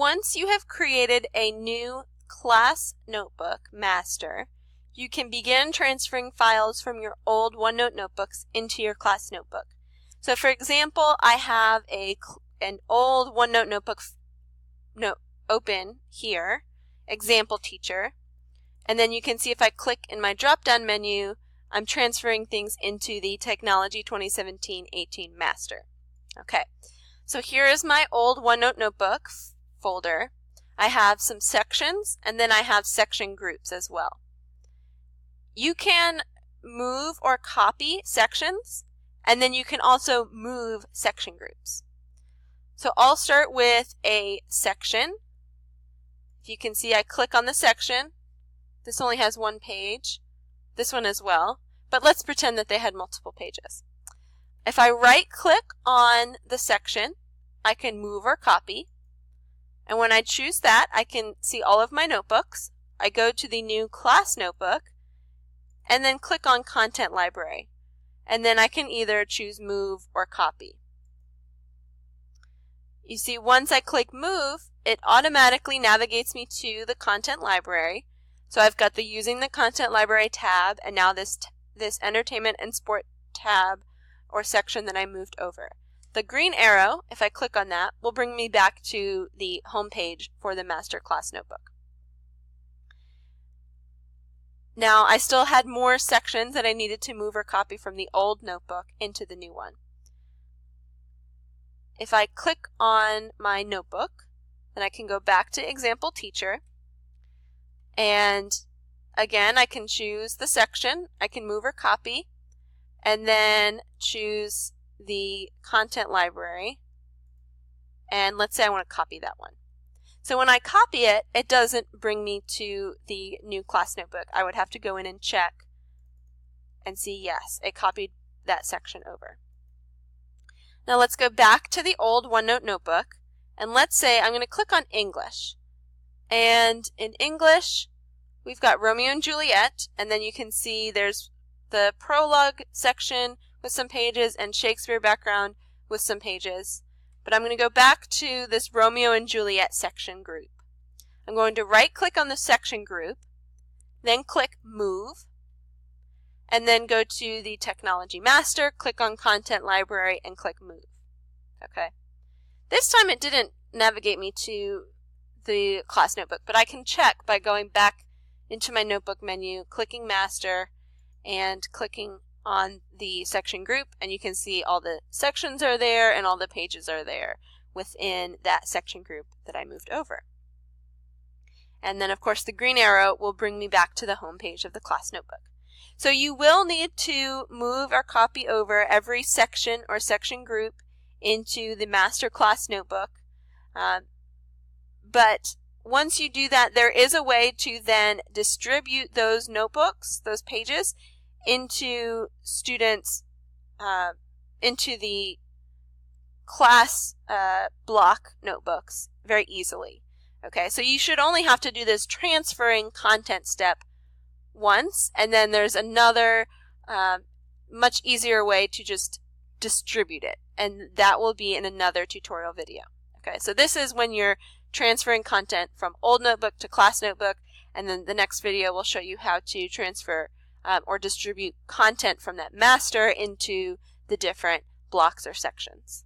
once you have created a new class notebook master, you can begin transferring files from your old OneNote notebooks into your class notebook. So for example, I have an old OneNote notebook open here, example teacher, and then you can see if I click in my drop-down menu, I'm transferring things into the Technology 2017-18 master. Okay, so here is my old OneNote notebook folder. I have some sections, and then I have section groups as well. You can move or copy sections, and then you can also move section groups. So I'll start with a section. If you can see, I click on the section. This only has one page. This one as well. But let's pretend that they had multiple pages. If I right-click on the section, I can move or copy. And when I choose that, I can see all of my notebooks. I go to the new class notebook, and then click on Content Library. And then I can either choose Move or Copy. You see, once I click Move, it automatically navigates me to the Content Library. So I've got the Using the Content Library tab, and now this Entertainment and Sport tab or section that I moved over. The green arrow, if I click on that, will bring me back to the home page for the Master Class Notebook. Now, I still had more sections that I needed to move or copy from the old notebook into the new one. If I click on my notebook, then I can go back to Example Teacher, and again, I can choose the section, I can move or copy, and then choose the Content Library, and let's say I want to copy that one. So when I copy it, it doesn't bring me to the new class notebook. I would have to go in and check and see, yes, it copied that section over. Now let's go back to the old OneNote notebook, and let's say I'm going to click on English. And in English, we've got Romeo and Juliet, and then you can see there's the prologue section with some pages and Shakespeare background with some pages. But I'm going to go back to this Romeo and Juliet section group. I'm going to right-click on the section group, then click Move, and then go to the Technology Master, click on Content Library, and click Move. Okay. This time it didn't navigate me to the class notebook, but I can check by going back into my notebook menu, clicking Master, and clicking on the section group, and you can see all the sections are there and all the pages are there within that section group that I moved over. And then of course the green arrow will bring me back to the home page of the class notebook. So you will need to move or copy over every section or section group into the master class notebook. But once you do that, there is a way to then distribute those notebooks, those pages, into students, into the class block notebooks very easily. Okay, so you should only have to do this transferring content step once, and then there's another much easier way to just distribute it, and that will be in another tutorial video. Okay, so this is when you're transferring content from old notebook to class notebook, and then the next video will show you how to transfer or distribute content from that master into the different blocks or sections.